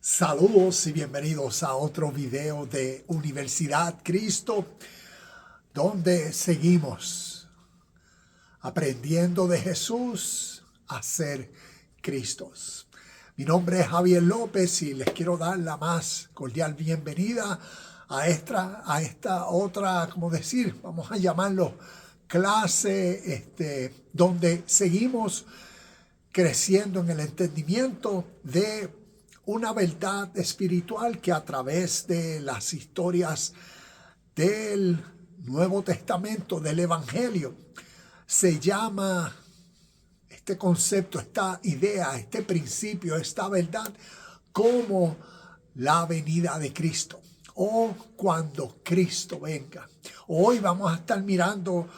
Saludos y bienvenidos a otro video de Universidad Cristo, donde seguimos aprendiendo de Jesús a ser Cristos. Mi nombre es Javier López y les quiero dar la más cordial bienvenida a esta otra, vamos a llamarlo clase, donde seguimos creciendo en el entendimiento de una verdad espiritual que a través de las historias del Nuevo Testamento, del Evangelio, se llama este concepto, esta idea, este principio, esta verdad, como la venida de Cristo o cuando Cristo venga. Hoy vamos a estar mirando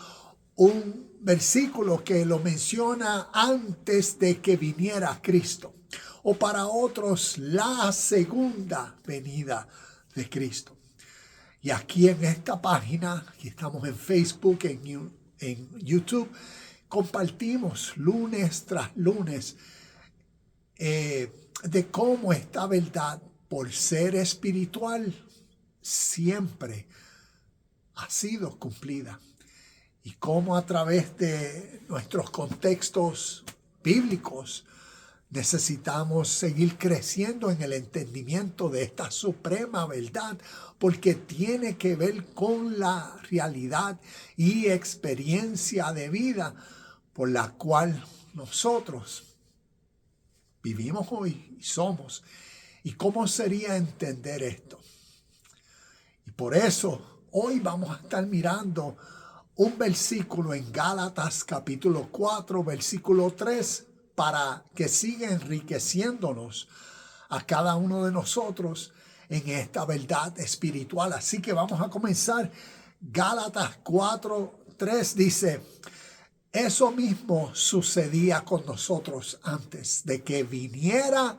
un versículo que lo menciona antes de que viniera Cristo, o para otros la segunda venida de Cristo. Y aquí en esta página, aquí estamos en Facebook, en YouTube, compartimos lunes tras lunes de cómo esta verdad, por ser espiritual, siempre ha sido cumplida. Y cómo a través de nuestros contextos bíblicos necesitamos seguir creciendo en el entendimiento de esta suprema verdad, porque tiene que ver con la realidad y experiencia de vida por la cual nosotros vivimos hoy y somos. ¿Y cómo sería entender esto? Y por eso hoy vamos a estar mirando un versículo en Gálatas capítulo 4, versículo 3, para que siga enriqueciéndonos a cada uno de nosotros en esta verdad espiritual. Así que vamos a comenzar. Gálatas 4, 3 dice: eso mismo sucedía con nosotros antes de que viniera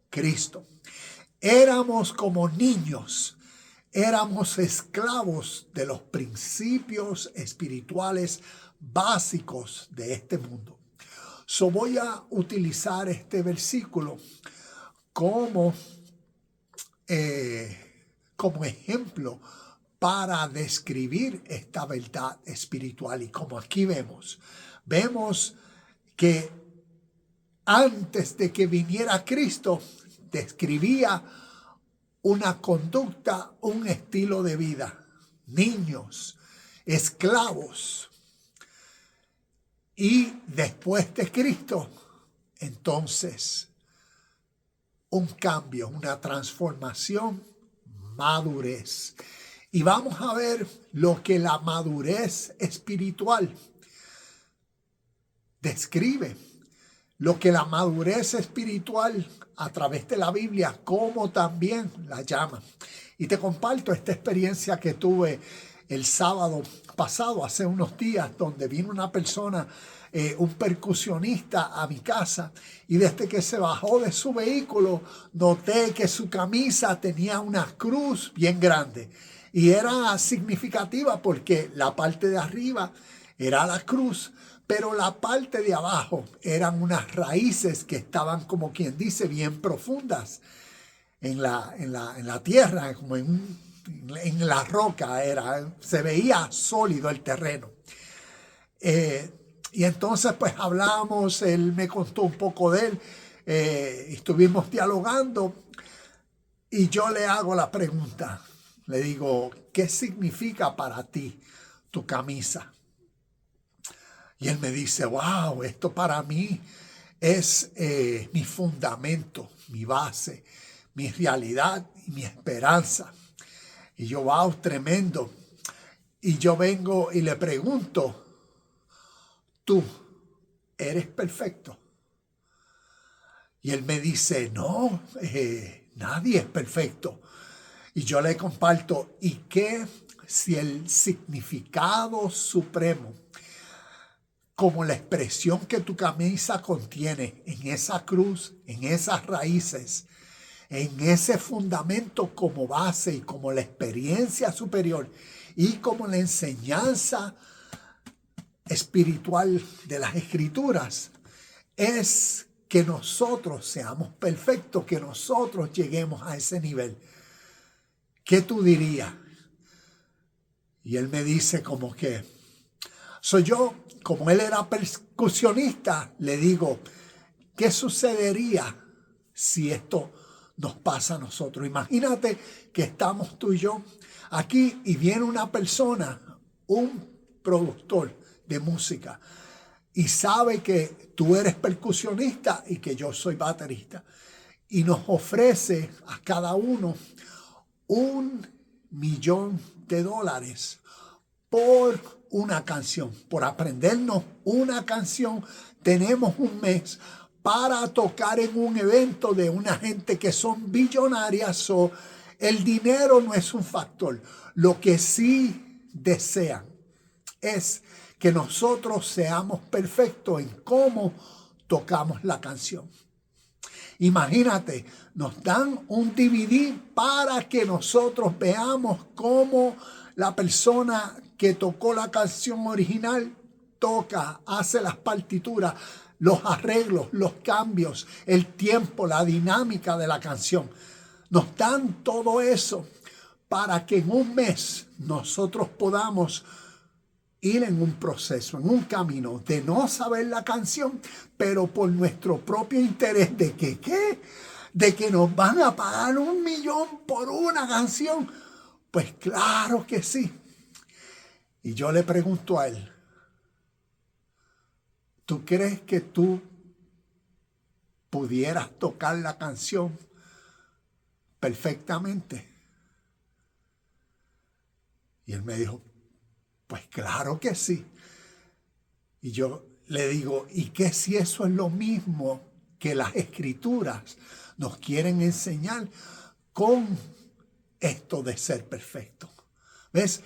Cristo. Éramos como niños, éramos esclavos de los principios espirituales básicos de este mundo. Voy a utilizar este versículo como ejemplo para describir esta verdad espiritual. Y como aquí vemos que antes de que viniera Cristo, describía una conducta, un estilo de vida. Niños, esclavos. Y después de Cristo, entonces, un cambio, una transformación, madurez. Y vamos a ver lo que la madurez espiritual describe. Lo que la madurez espiritual a través de la Biblia, como también la llama. Y te comparto esta experiencia que tuve el sábado pasado, hace unos días, donde vino una persona, un percusionista a mi casa, y desde que se bajó de su vehículo, noté que su camisa tenía una cruz bien grande. Y era significativa porque la parte de arriba era la cruz, pero la parte de abajo eran unas raíces que estaban, como quien dice, bien profundas en la tierra, como en la roca, se veía sólido el terreno. Y entonces pues hablamos, él me contó un poco de él, estuvimos dialogando y yo le hago la pregunta, le digo: ¿qué significa para ti tu camisa? Y él me dice: wow, esto para mí es mi fundamento, mi base, mi realidad y mi esperanza. Y yo: wow, tremendo. Y yo vengo y le pregunto: ¿tú eres perfecto? Y él me dice: no, nadie es perfecto. Y yo le comparto: ¿y qué si el significado supremo, como la expresión que tu camisa contiene en esa cruz, en esas raíces, en ese fundamento como base y como la experiencia superior y como la enseñanza espiritual de las Escrituras, es que nosotros seamos perfectos, que nosotros lleguemos a ese nivel. ¿Qué tú dirías? Y él me dice como que, soy yo, como él era percusionista, le digo, ¿qué sucedería si esto nos pasa a nosotros? Imagínate que estamos tú y yo aquí y viene una persona, un productor de música, y sabe que tú eres percusionista y que yo soy baterista, y nos ofrece a cada uno $1,000,000 por una canción, por aprendernos una canción. Tenemos un mes para tocar en un evento de una gente que son billonarias. O el dinero no es un factor. Lo que sí desean es que nosotros seamos perfectos en cómo tocamos la canción. Imagínate, nos dan un DVD para que nosotros veamos cómo la persona que tocó la canción original toca, hace las partituras, los arreglos, los cambios, el tiempo, la dinámica de la canción. Nos dan todo eso para que en un mes nosotros podamos ir en un proceso, en un camino de no saber la canción, pero por nuestro propio interés de que, ¿qué? De que nos van a pagar $1,000,000 por una canción. Pues claro que sí. Y yo le pregunto a él, ¿tú crees que tú pudieras tocar la canción perfectamente? Y él me dijo, pues claro que sí. Y yo le digo, ¿y qué si eso es lo mismo que las escrituras nos quieren enseñar con esto de ser perfecto? ¿Ves?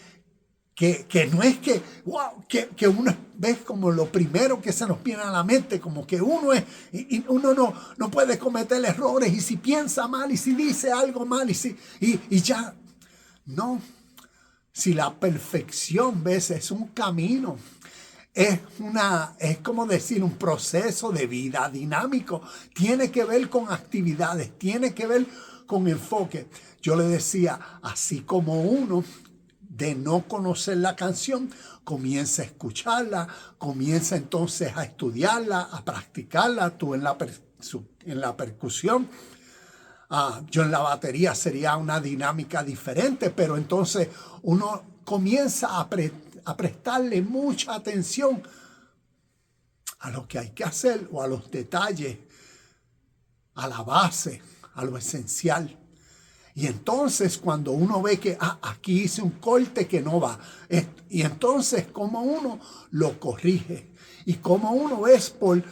Que no es que, wow, que uno ves como lo primero que se nos viene a la mente, como que uno es, y uno no puede cometer errores, y si piensa mal, y si dice algo mal, y ya. No, si la perfección, ves, es un camino. Es como decir, un proceso de vida dinámico. Tiene que ver con actividades, tiene que ver con enfoque. Yo le decía, así como uno de no conocer la canción, comienza a escucharla, comienza entonces a estudiarla, a practicarla, tú en la percusión. Yo en la batería sería una dinámica diferente, pero entonces uno comienza a prestarle mucha atención a lo que hay que hacer o a los detalles, a la base, a lo esencial. Y entonces cuando uno ve que aquí hice un corte que no va, y entonces como uno lo corrige y como uno es por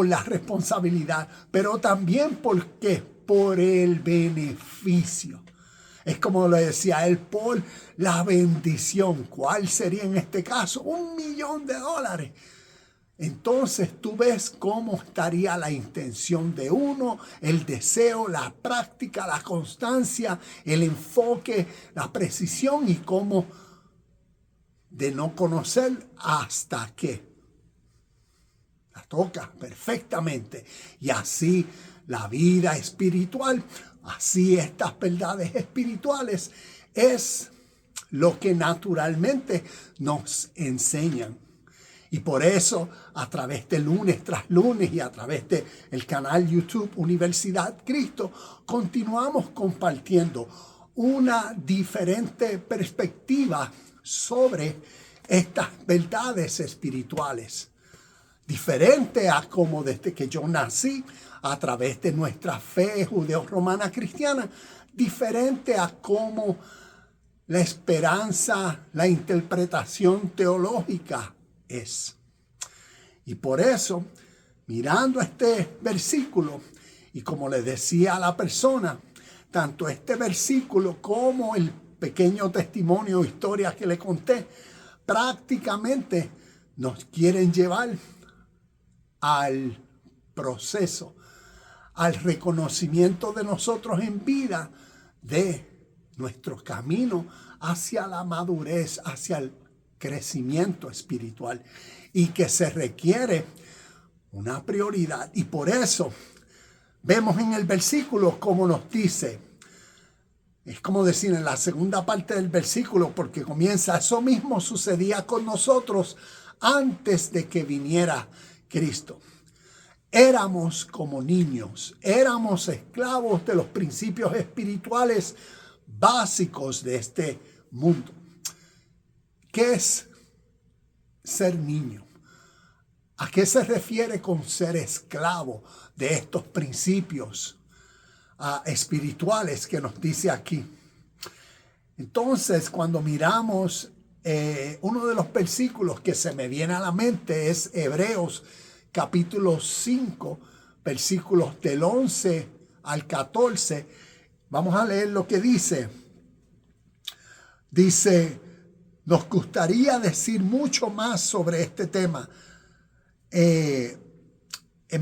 la responsabilidad, pero también por el beneficio. Es como le decía él, por la bendición. ¿Cuál sería en este caso? $1,000,000. Entonces tú ves cómo estaría la intención de uno, el deseo, la práctica, la constancia, el enfoque, la precisión, y cómo de no conocer hasta que la toca perfectamente. Y así la vida espiritual, así estas verdades espirituales es lo que naturalmente nos enseñan. Y por eso, a través de lunes tras lunes y a través del canal YouTube Universidad Cristo, continuamos compartiendo una diferente perspectiva sobre estas verdades espirituales. Diferente a como desde que yo nací, a través de nuestra fe judeo-romana cristiana, diferente a cómo la esperanza, la interpretación teológica es. Y por eso, mirando este versículo, y como le decía a la persona, tanto este versículo como el pequeño testimonio o historia que le conté, prácticamente nos quieren llevar al proceso, al reconocimiento de nosotros en vida de nuestro camino hacia la madurez, hacia el crecimiento espiritual, y que se requiere una prioridad. Y por eso vemos en el versículo como nos dice, es como decir en la segunda parte del versículo, porque comienza: eso mismo sucedía con nosotros antes de que viniera Cristo. Éramos como niños, éramos esclavos de los principios espirituales básicos de este mundo. ¿Qué es ser niño? ¿A qué se refiere con ser esclavo de estos principios espirituales que nos dice aquí? Entonces, cuando miramos uno de los versículos que se me viene a la mente es Hebreos capítulo 5, versículos del 11 al 14. Vamos a leer lo que dice. Dice: nos gustaría decir mucho más sobre este tema. En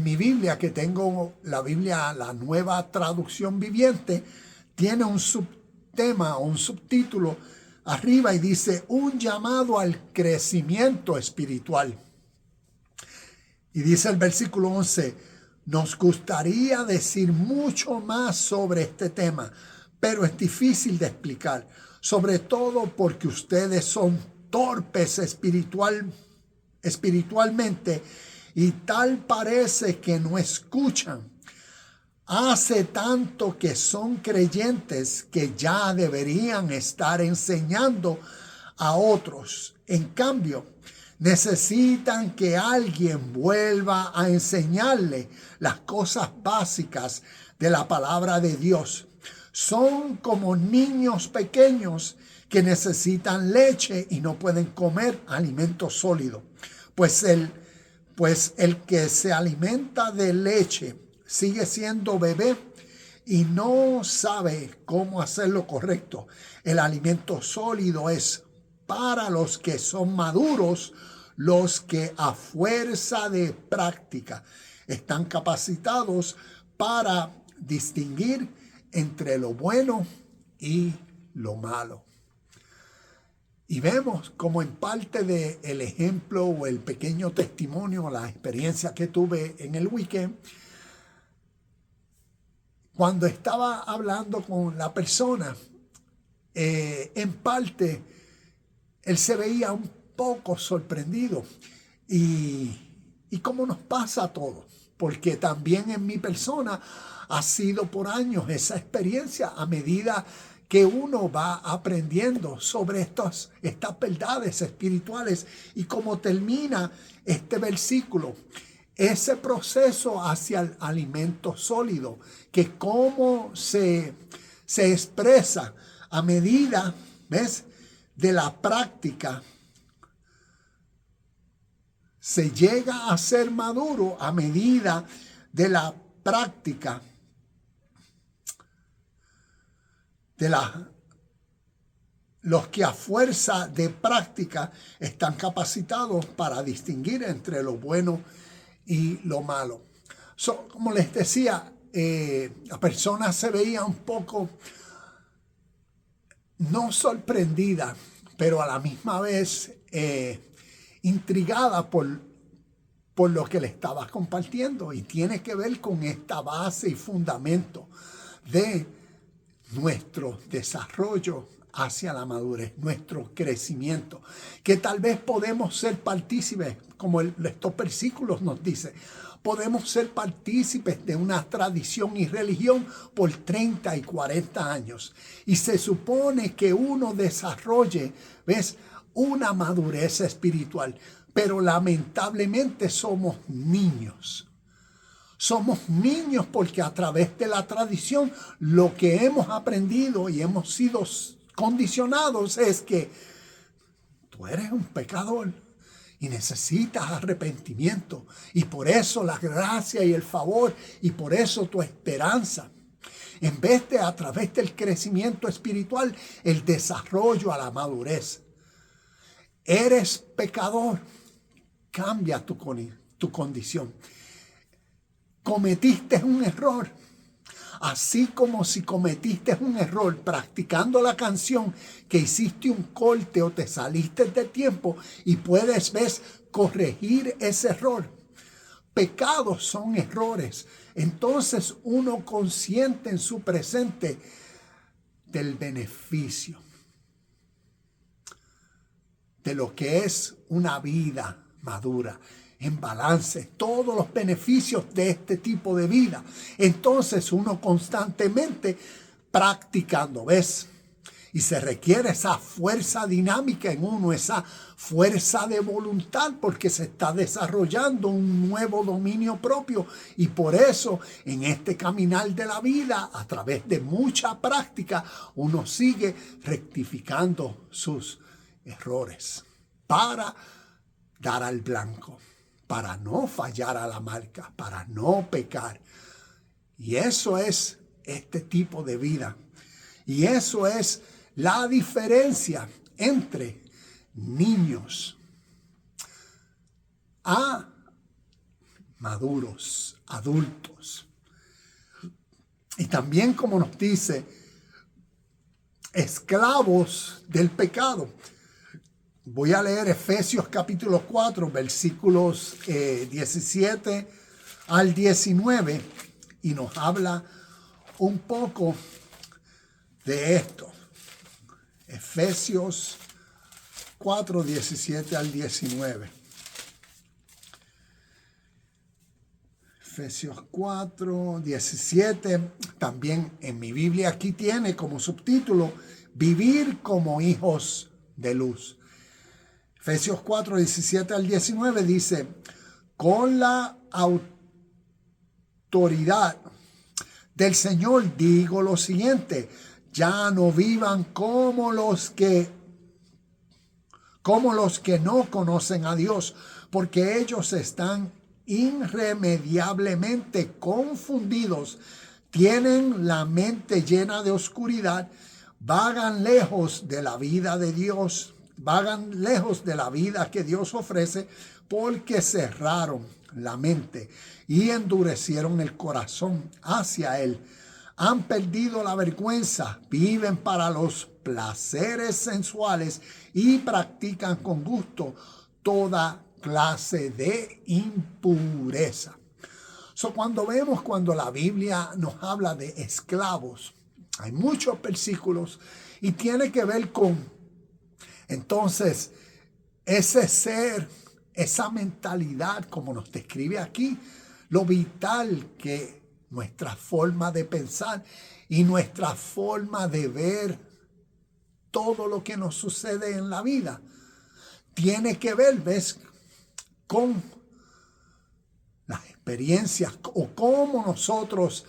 mi Biblia, que tengo la Biblia, la Nueva Traducción Viviente, tiene un subtema o un subtítulo arriba y dice: un llamado al crecimiento espiritual. Y dice el versículo 11: nos gustaría decir mucho más sobre este tema, pero es difícil de explicar, sobre todo porque ustedes son torpes espiritualmente y tal parece que no escuchan. Hace tanto que son creyentes que ya deberían estar enseñando a otros. En cambio, necesitan que alguien vuelva a enseñarle las cosas básicas de la palabra de Dios. Son como niños pequeños que necesitan leche y no pueden comer alimento sólido. Pues el que se alimenta de leche sigue siendo bebé y no sabe cómo hacer lo correcto. El alimento sólido es para los que son maduros, los que a fuerza de práctica están capacitados para distinguir entre lo bueno y lo malo. Y vemos como en parte del ejemplo o el pequeño testimonio, la experiencia que tuve en el weekend, cuando estaba hablando con la persona, en parte él se veía un poco sorprendido y como nos pasa a todos, porque también en mi persona ha sido por años esa experiencia a medida que uno va aprendiendo sobre estas verdades espirituales. Y como termina este versículo, ese proceso hacia el alimento sólido, que cómo se expresa a medida, ¿ves?, de la práctica. Se llega a ser maduro a medida de la práctica de los que a fuerza de práctica están capacitados para distinguir entre lo bueno y lo malo. Como les decía, la persona se veía un poco no sorprendida, pero a la misma vez intrigada por lo que le estaba compartiendo, y tiene que ver con esta base y fundamento de nuestro desarrollo hacia la madurez, nuestro crecimiento, que tal vez podemos ser partícipes, como estos versículos nos dicen. Podemos ser partícipes de una tradición y religión por 30 y 40 años. Y se supone que uno desarrolle, ¿ves?, una madurez espiritual. Pero lamentablemente somos niños. Somos niños porque a través de la tradición lo que hemos aprendido y hemos sido condicionados es que tú eres un pecador y necesitas arrepentimiento, y por eso la gracia y el favor, y por eso tu esperanza, en vez de a través del crecimiento espiritual, el desarrollo a la madurez. Eres pecador, cambia tu condición. Cometiste un error, así como si cometiste un error practicando la canción, que hiciste un corte o te saliste de tiempo y puedes, corregir ese error. pecados son errores. Entonces uno consciente en su presente del beneficio de lo que es una vida madura, en balance, todos los beneficios de este tipo de vida. Entonces uno constantemente practicando, ¿ves? Y se requiere esa fuerza dinámica en uno, esa fuerza de voluntad, porque se está desarrollando un nuevo dominio propio. Y por eso, en este caminar de la vida, a través de mucha práctica, uno sigue rectificando sus errores para dar al blanco, para no fallar a la marca, para no pecar. Y eso es este tipo de vida. Y eso es la diferencia entre niños a maduros, adultos. Y también, como nos dice, esclavos del pecado. Voy a leer Efesios capítulo 4, versículos 17 al 19, y nos habla un poco de esto. Efesios 4, 17 al 19. Efesios 4, 17. También en mi Biblia aquí tiene como subtítulo, vivir como hijos de luz. Efesios 4, 17 al 19 dice, con la autoridad del Señor digo lo siguiente, ya no vivan como los que no conocen a Dios, porque ellos están irremediablemente confundidos, tienen la mente llena de oscuridad, vagan lejos de la vida de Dios, vagan lejos de la vida que Dios ofrece, porque cerraron la mente y endurecieron el corazón hacia Él. Han perdido la vergüenza, viven para los placeres sensuales y practican con gusto toda clase de impureza. Cuando la Biblia nos habla de esclavos, hay muchos versículos y tiene que ver con, entonces, ese ser, esa mentalidad, como nos describe aquí, lo vital que nuestra forma de pensar y nuestra forma de ver todo lo que nos sucede en la vida tiene que ver, ¿ves?, con las experiencias o cómo nosotros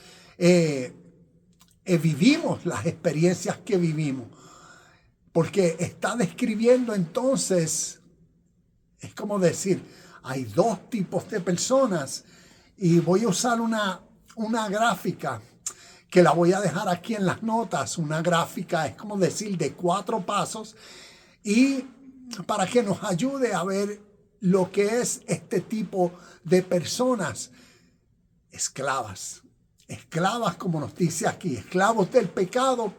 vivimos las experiencias que vivimos. Porque está describiendo entonces, es como decir, hay dos tipos de personas y voy a usar una gráfica que la voy a dejar aquí en las notas. Una gráfica es como decir de 4 pasos y para que nos ayude a ver lo que es este tipo de personas. Esclavas, como nos dice aquí, esclavos del pecado,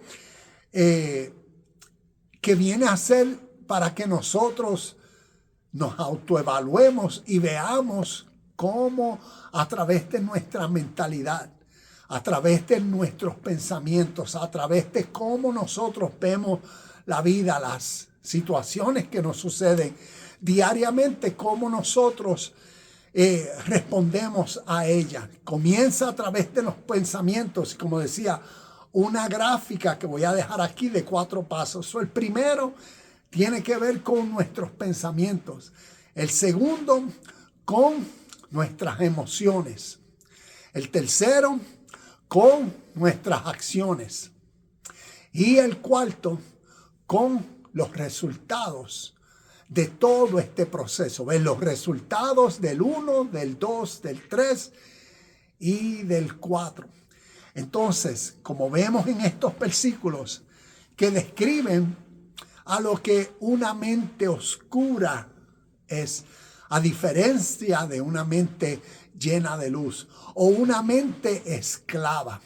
que viene a ser para que nosotros nos autoevaluemos y veamos cómo a través de nuestra mentalidad, a través de nuestros pensamientos, a través de cómo nosotros vemos la vida, las situaciones que nos suceden diariamente, cómo nosotros respondemos a ella. Comienza a través de los pensamientos, como decía, una gráfica que voy a dejar aquí de 4 pasos. El primero tiene que ver con nuestros pensamientos. El segundo, con nuestras emociones. El tercero, con nuestras acciones. Y el cuarto, con los resultados de todo este proceso. Ven los resultados del 1, del 2, del 3 y del 4. Entonces, como vemos en estos versículos que describen a lo que una mente oscura es, a diferencia de una mente llena de luz o una mente esclava.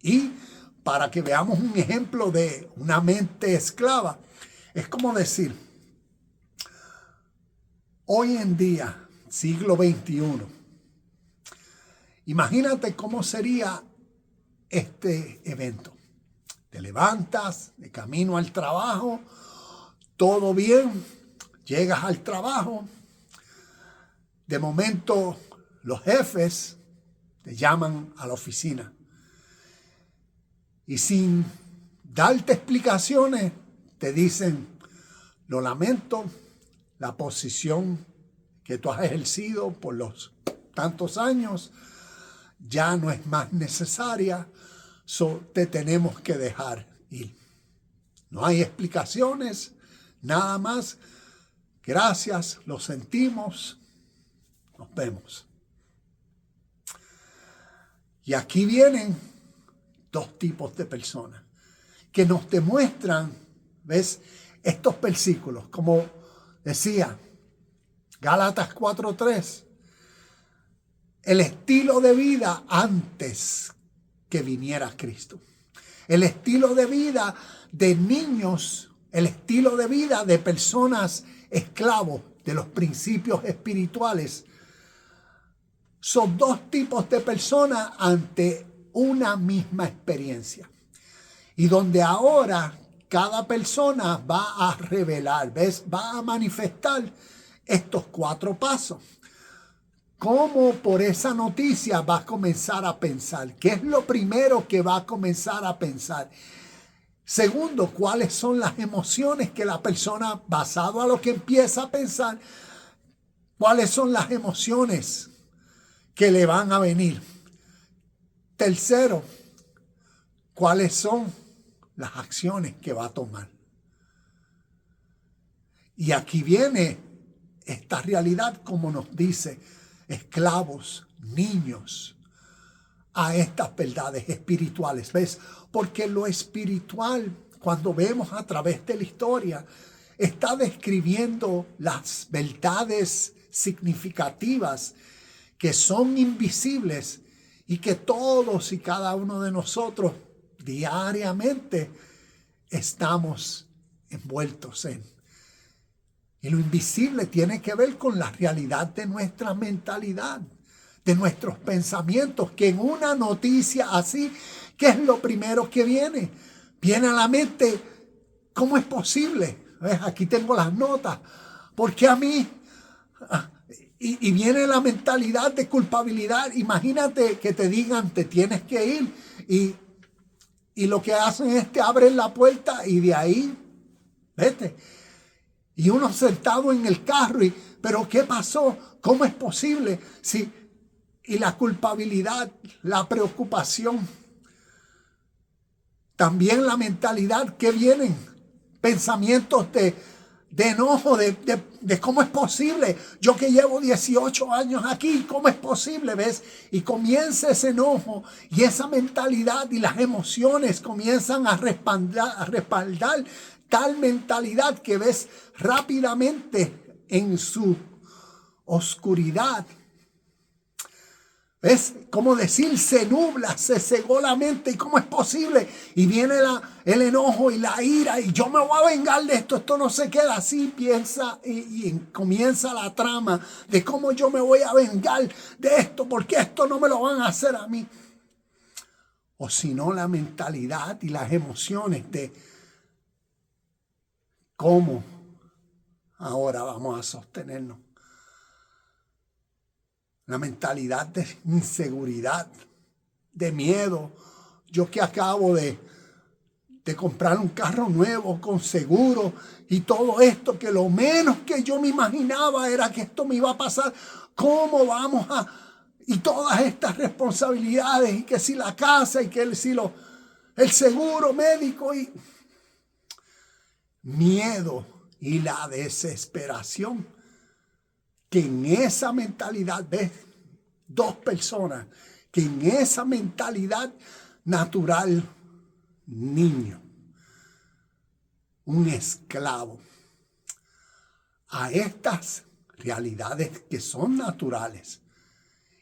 Y para que veamos un ejemplo de una mente esclava, es como decir, hoy en día, siglo XXI, Imagínate cómo sería este evento. Te levantas de camino al trabajo, todo bien, llegas al trabajo, de momento los jefes te llaman a la oficina y sin darte explicaciones te dicen: lo lamento, la posición que tú has ejercido por los tantos años ya no es más necesaria, te tenemos que dejar ir. No hay explicaciones, nada más. Gracias, lo sentimos, nos vemos. Y aquí vienen dos tipos de personas que nos demuestran, ¿ves? Estos versículos, como decía Gálatas 4:3, el estilo de vida antes que viniera Cristo. El estilo de vida de niños, el estilo de vida de personas esclavos de los principios espirituales. Son dos tipos de personas ante una misma experiencia. Y donde ahora cada persona va a revelar, ¿ves? Va a manifestar estos 4 pasos. ¿Cómo por esa noticia va a comenzar a pensar? ¿Qué es lo primero que va a comenzar a pensar? Segundo, ¿cuáles son las emociones que la persona, basado a lo que empieza a pensar, cuáles son las emociones que le van a venir? Tercero, ¿cuáles son las acciones que va a tomar? Y aquí viene esta realidad, como nos dice, esclavos, niños, a estas verdades espirituales. ¿Ves? Porque lo espiritual, cuando vemos a través de la historia, está describiendo las verdades significativas que son invisibles y que todos y cada uno de nosotros diariamente estamos envueltos en. Y lo invisible tiene que ver con la realidad de nuestra mentalidad, de nuestros pensamientos, que en una noticia así, ¿qué es lo primero que viene? Viene a la mente: ¿cómo es posible? ¿Ves? Aquí tengo las notas. ¿Por qué a mí? Y viene la mentalidad de culpabilidad. Imagínate que te digan: te tienes que ir. Y lo que hacen es te abren la puerta y de ahí, vete. Y uno sentado en el carro, ¿pero qué pasó? ¿Cómo es posible? Sí, y la culpabilidad, la preocupación, también la mentalidad que vienen, pensamientos de enojo, de cómo es posible. Yo que llevo 18 años aquí, ¿cómo es posible? ¿Ves? Y comienza ese enojo y esa mentalidad y las emociones comienzan a respaldar tal mentalidad que ves rápidamente en su oscuridad. ¿Ves? Como decir, se nubla, se cegó la mente. ¿Y cómo es posible? Y viene el enojo y la ira. Y yo me voy a vengar de esto. Esto no se queda así. Piensa y comienza la trama de cómo yo me voy a vengar de esto. Porque esto no me lo van a hacer a mí. O si no, la mentalidad y las emociones de cómo ahora vamos a sostenernos. Una mentalidad de inseguridad, de miedo. Yo que acabo de comprar un carro nuevo con seguro y todo esto, que lo menos que yo me imaginaba era que esto me iba a pasar. ¿Cómo vamos a...? Y todas estas responsabilidades, y que si la casa, y que el seguro médico, y miedo y la desesperación. Que en esa mentalidad, ves, 2 personas, que en esa mentalidad natural, niño, un esclavo, a estas realidades que son naturales.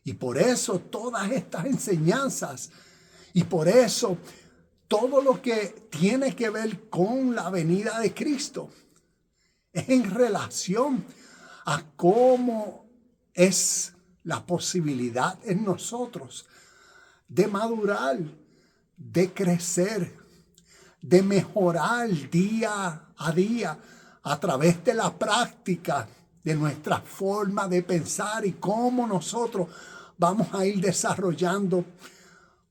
Y por eso todas estas enseñanzas, y por eso todo lo que tiene que ver con la venida de Cristo es en relación a cómo es la posibilidad en nosotros de madurar, de crecer, de mejorar día a día a través de la práctica de nuestra forma de pensar y cómo nosotros vamos a ir desarrollando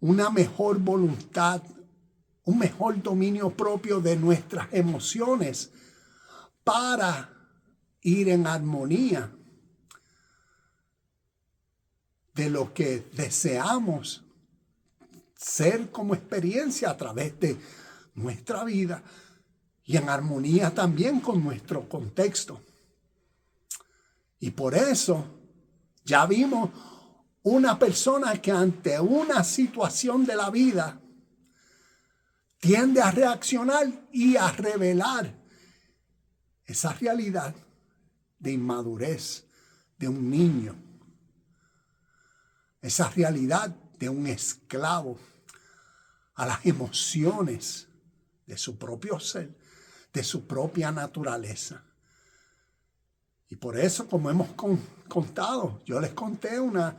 una mejor voluntad, un mejor dominio propio de nuestras emociones para ir en armonía de lo que deseamos ser como experiencia a través de nuestra vida y en armonía también con nuestro contexto. Y por eso ya vimos una persona que ante una situación de la vida tiende a reaccionar y a revelar esa realidad de inmadurez de un niño, esa realidad de un esclavo a las emociones de su propio ser, de su propia naturaleza. Y por eso, como hemos contado, yo les conté una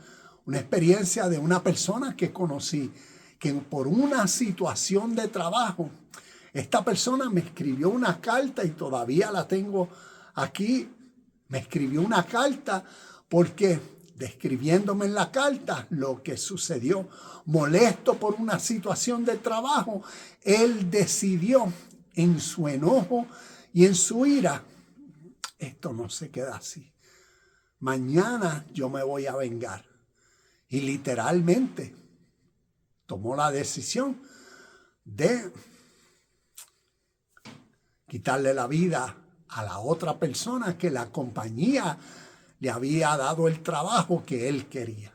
experiencia de una persona que conocí, que por una situación de trabajo, esta persona me escribió una carta y todavía la tengo aquí. Me escribió una carta porque describiéndome en la carta lo que sucedió, molesto por una situación de trabajo, él decidió en su enojo y en su ira, esto no se queda así. Mañana yo me voy a vengar. Y literalmente tomó la decisión de quitarle la vida a la otra persona que la compañía le había dado el trabajo que él quería.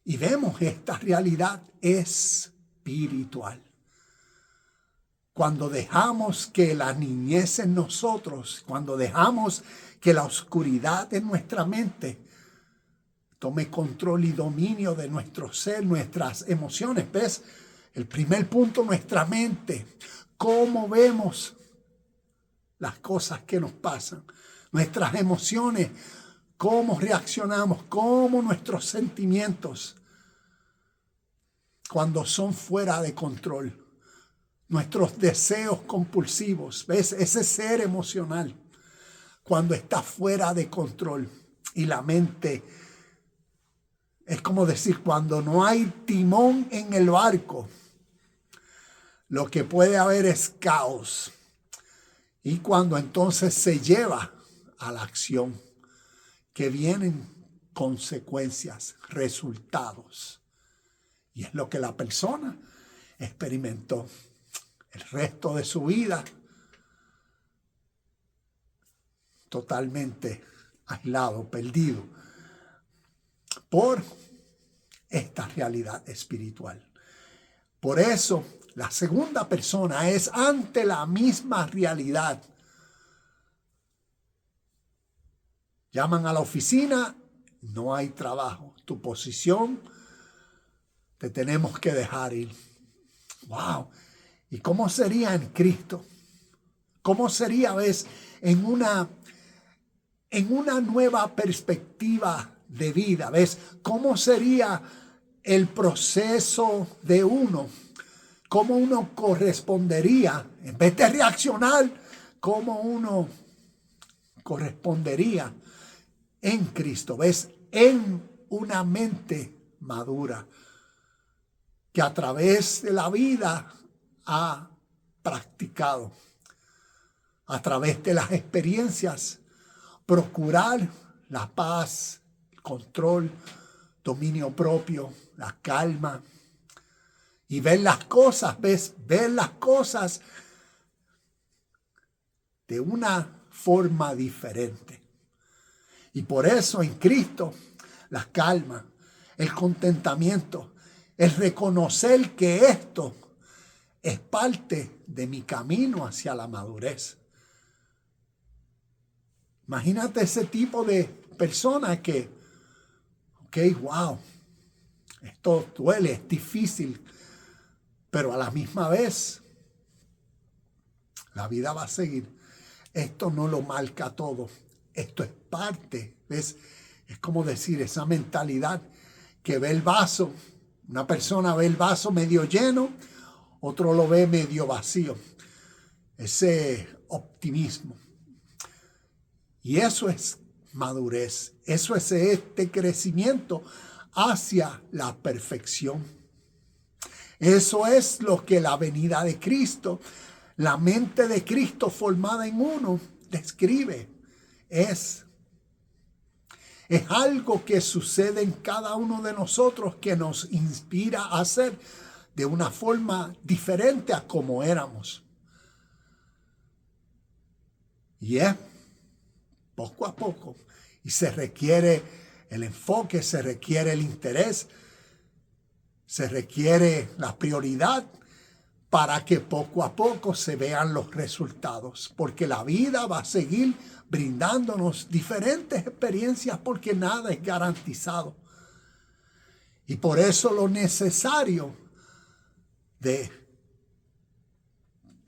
Y vemos esta realidad espiritual. Cuando dejamos que la niñez en nosotros, cuando dejamos que la oscuridad en nuestra mente tome control y dominio de nuestro ser, nuestras emociones. ¿Ves? El primer punto, nuestra mente. ¿Cómo vemos las cosas que nos pasan? Nuestras emociones. ¿Cómo reaccionamos? ¿Cómo nuestros sentimientos cuando son fuera de control? Nuestros deseos compulsivos. ¿Ves? Ese ser emocional cuando está fuera de control. Y la mente es como decir, cuando no hay timón en el barco, lo que puede haber es caos. Y cuando entonces se lleva a la acción, que vienen consecuencias, resultados. Y es lo que la persona experimentó el resto de su vida, totalmente aislado, perdido, por esta realidad espiritual. Por eso, la segunda persona es ante la misma realidad. Llaman a la oficina, no hay trabajo. Tu posición, te tenemos que dejar ir. ¡Wow! ¿Y cómo sería en Cristo? ¿Cómo sería, ves, en una nueva perspectiva de vida? ¿Ves? ¿Cómo sería el proceso de uno? ¿Cómo uno correspondería? En vez de reaccionar, ¿cómo uno correspondería en Cristo? ¿Ves? En una mente madura que a través de la vida ha practicado, a través de las experiencias, procurar la paz, el control, dominio propio, la calma y ver las cosas, ¿ves? Ver las cosas de una forma diferente. Y por eso en Cristo la calma, el contentamiento, el reconocer que esto es parte de mi camino hacia la madurez. Imagínate ese tipo de persona que, wow, esto duele, es difícil, pero a la misma vez la vida va a seguir. Esto no lo marca todo. Esto es parte, ¿ves? Es como decir, esa mentalidad que ve el vaso. Una persona ve el vaso medio lleno, otro lo ve medio vacío. Ese optimismo. Y eso es madurez. Eso es este crecimiento hacia la perfección. Eso es lo que la venida de Cristo, la mente de Cristo formada en uno, describe. Es algo que sucede en cada uno de nosotros que nos inspira a ser de una forma diferente a como éramos. Y es poco a poco. Y se requiere el enfoque, se requiere el interés, se requiere la prioridad para que poco a poco se vean los resultados. Porque la vida va a seguir brindándonos diferentes experiencias porque nada es garantizado. Y por eso lo necesario de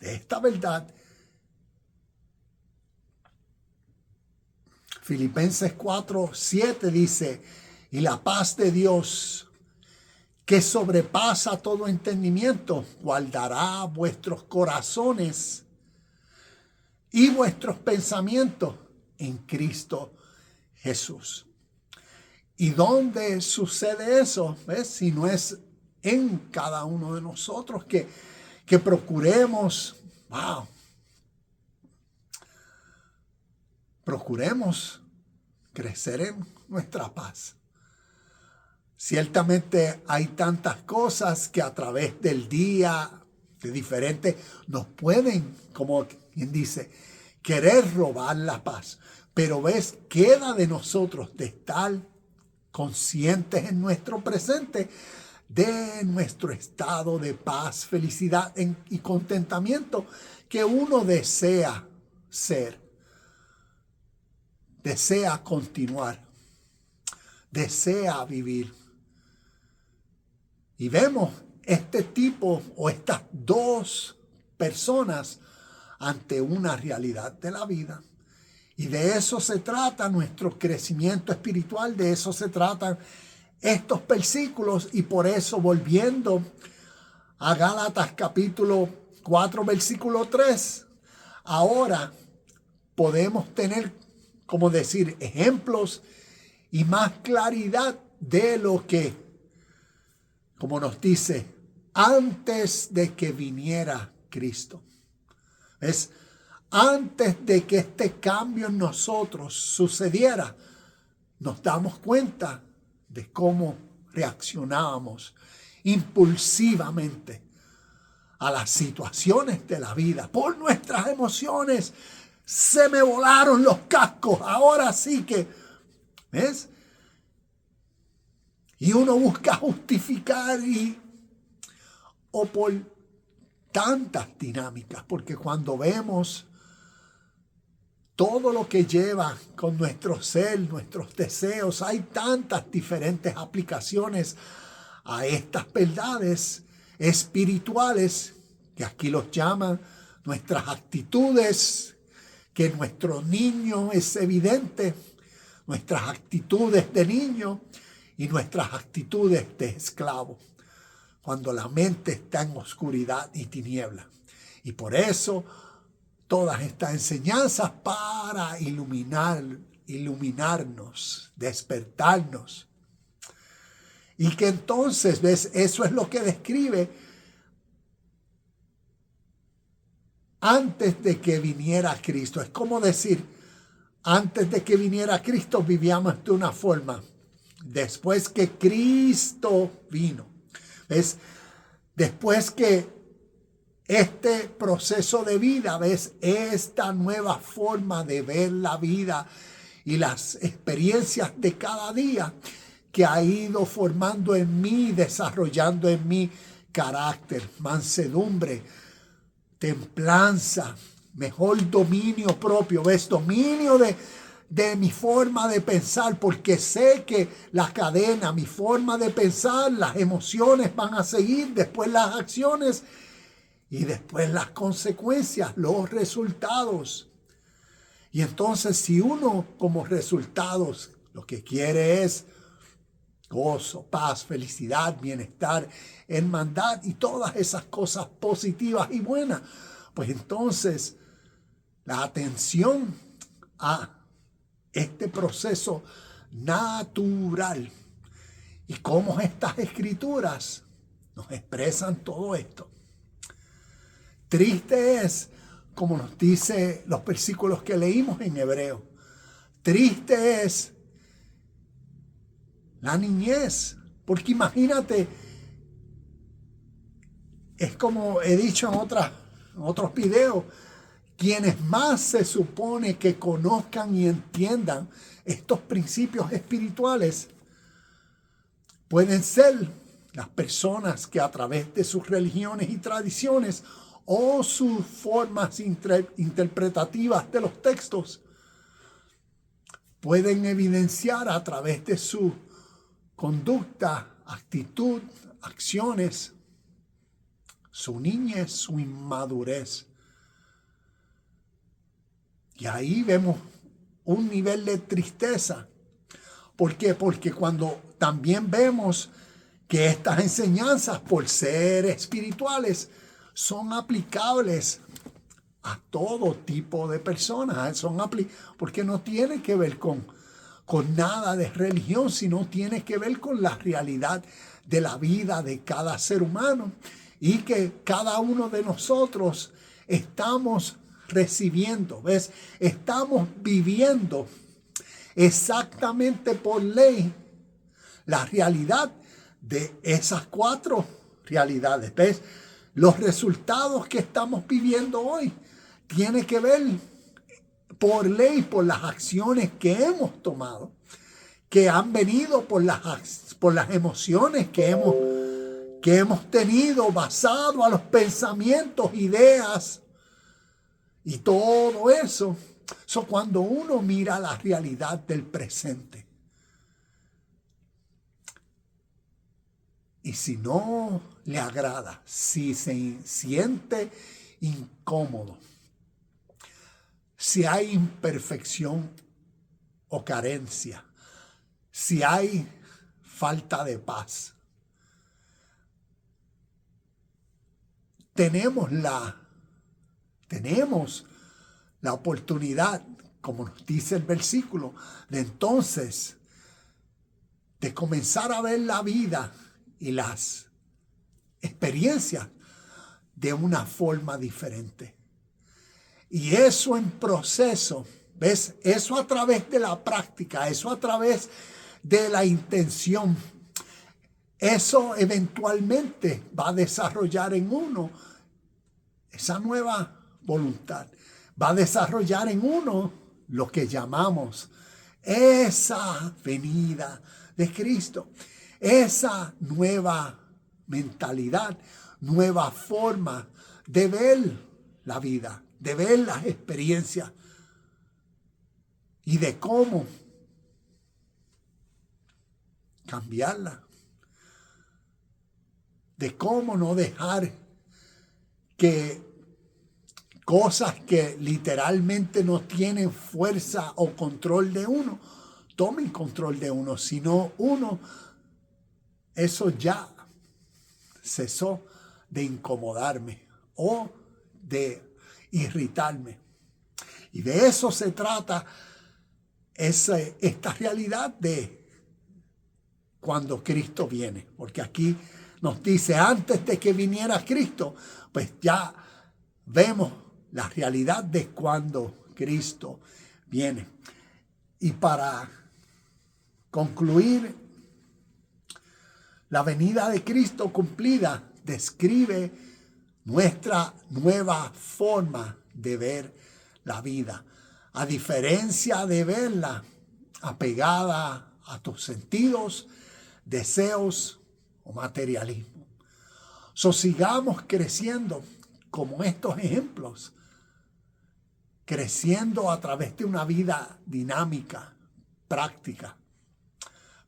esta verdad. Filipenses 4:7 dice, y la paz de Dios, que sobrepasa todo entendimiento, guardará vuestros corazones y vuestros pensamientos en Cristo Jesús. ¿Y dónde sucede eso? ¿Ves? Si no es en cada uno de nosotros que procuremos, procuremos crecer en nuestra paz. Ciertamente hay tantas cosas que a través del día, de diferentes, nos pueden, como quien dice, querer robar la paz. Pero ves, queda de nosotros de estar conscientes en nuestro presente de nuestro estado de paz, felicidad y contentamiento que uno desea ser, desea continuar, desea vivir. Y vemos este tipo o estas dos personas ante una realidad de la vida. Y de eso se trata nuestro crecimiento espiritual, de eso se tratan estos versículos. Y por eso, volviendo a Gálatas capítulo 4, versículo 3, ahora podemos tener, como decir, ejemplos y más claridad de lo que, como nos dice, antes de que viniera Cristo. ¿Ves? Antes de que este cambio en nosotros sucediera, nos damos cuenta de cómo reaccionábamos impulsivamente a las situaciones de la vida. Por nuestras emociones se me volaron los cascos. Ahora sí que, ¿ves? Y uno busca justificar o por tantas dinámicas, porque cuando vemos todo lo que lleva con nuestro ser, nuestros deseos, hay tantas diferentes aplicaciones a estas verdades espirituales, que aquí los llaman nuestras actitudes, que nuestro niño es evidente, nuestras actitudes de niño y nuestras actitudes de esclavo, cuando la mente está en oscuridad y tiniebla. Y por eso todas estas enseñanzas para iluminarnos, despertarnos. Y que entonces, ¿ves? Eso es lo que describe antes de que viniera Cristo. Es como decir, antes de que viniera Cristo vivíamos de una forma. Después que Cristo vino, ¿ves? Después que este proceso de vida, ¿ves? Esta nueva forma de ver la vida y las experiencias de cada día que ha ido formando en mí, desarrollando en mí carácter, mansedumbre, templanza, mejor dominio propio, ¿ves? Dominio de mi forma de pensar, porque sé que la cadena, mi forma de pensar, las emociones van a seguir, después las acciones y después las consecuencias, los resultados. Y entonces si uno como resultados Lo que quiere es gozo, paz, felicidad, bienestar, hermandad y todas esas cosas positivas y buenas. Pues entonces, la atención a este proceso natural y cómo estas escrituras nos expresan todo esto. Triste es, como nos dice los versículos que leímos en Hebreo, triste es la niñez, porque imagínate, es como he dicho en otros videos, quienes más se supone que conozcan y entiendan estos principios espirituales pueden ser las personas que a través de sus religiones y tradiciones o sus formas interpretativas de los textos pueden evidenciar a través de su conducta, actitud, acciones, su niñez, su inmadurez. Y ahí vemos un nivel de tristeza. ¿Por qué? Porque cuando también vemos que estas enseñanzas, por ser espirituales, son aplicables a todo tipo de personas. Porque no tiene que ver con nada de religión, sino tiene que ver con la realidad de la vida de cada ser humano. Y que cada uno de nosotros estamos recibiendo, ¿ves? Estamos viviendo exactamente por ley la realidad de esas 4 realidades, ¿ves? Los resultados que estamos viviendo hoy tienen que ver por ley, por las acciones que hemos tomado, que han venido por las emociones que hemos tenido basado a los pensamientos, ideas y todo eso. Cuando uno mira la realidad del presente y si no le agrada, si se siente incómodo, si hay imperfección o carencia, si hay falta de paz, tenemos la oportunidad, como nos dice el versículo, de entonces de comenzar a ver la vida y las experiencias de una forma diferente. Y eso en proceso, ¿ves? Eso a través de la práctica, eso a través de la intención. Eso eventualmente va a desarrollar en uno esa nueva voluntad. Va a desarrollar en uno lo que llamamos esa venida de Cristo. Esa nueva mentalidad, nueva forma de ver la vida, de ver las experiencias y de cómo cambiarla. De cómo no dejar que cosas que literalmente no tienen fuerza o control de uno tomen control de uno, sino eso ya cesó de incomodarme o de irritarme. Y de eso se trata esta realidad de cuando Cristo viene. Porque aquí nos dice, antes de que viniera Cristo, pues ya vemos la realidad de cuando Cristo viene. Y para concluir, la venida de Cristo cumplida describe nuestra nueva forma de ver la vida, a diferencia de verla apegada a tus sentidos, deseos o materialismo. Sigamos creciendo como estos ejemplos, creciendo a través de una vida dinámica, práctica,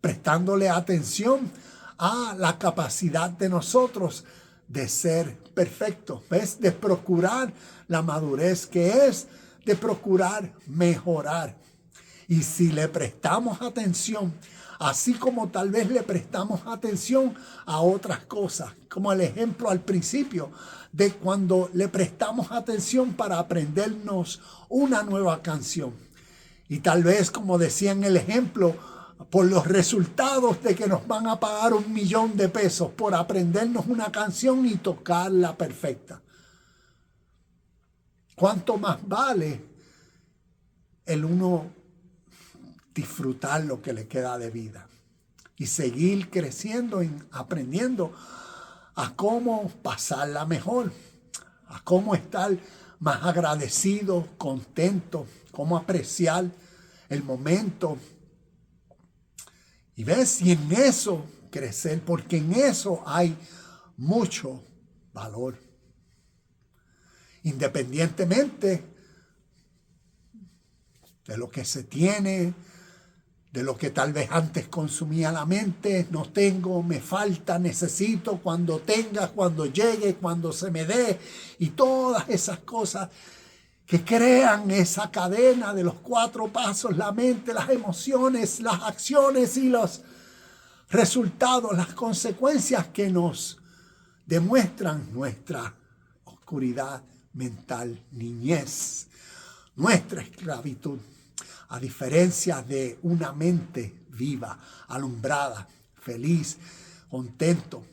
prestándole atención a la capacidad de nosotros de ser perfectos, ¿ves? De procurar la madurez que es, de procurar mejorar Y si le prestamos atención, así como tal vez le prestamos atención a otras cosas, como el ejemplo al principio de cuando le prestamos atención para aprendernos una nueva canción. Y tal vez, como decía en el ejemplo, por los resultados de que nos van a pagar $1,000,000 por aprendernos una canción y tocarla perfecta. ¿Cuánto más vale el uno disfrutar lo que le queda de vida y seguir creciendo y aprendiendo a cómo pasarla mejor, a cómo estar más agradecido, contento, cómo apreciar el momento? Y ves, y en eso crecer, porque en eso hay mucho valor. Independientemente de lo que se tiene, de lo que tal vez antes consumía la mente, no tengo, me falta, necesito, cuando tenga, cuando llegue, cuando se me dé, y todas esas cosas que crean esa cadena de los 4 pasos, la mente, las emociones, las acciones y los resultados, las consecuencias que nos demuestran nuestra oscuridad mental, niñez, nuestra esclavitud, a diferencia de una mente viva, alumbrada, feliz, contento,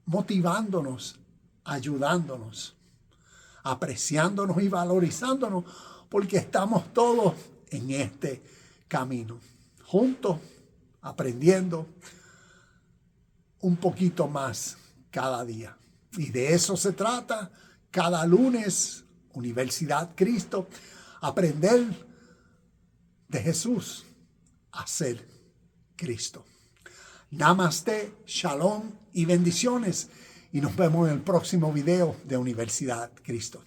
motivándonos, ayudándonos, apreciándonos y valorizándonos, porque estamos todos en este camino, juntos, aprendiendo un poquito más cada día. Y de eso se trata cada lunes, Universidad Cristo, aprender de Jesús a ser Cristo. Namaste, shalom y bendiciones. Y nos vemos en el próximo video de Universidad Cristo.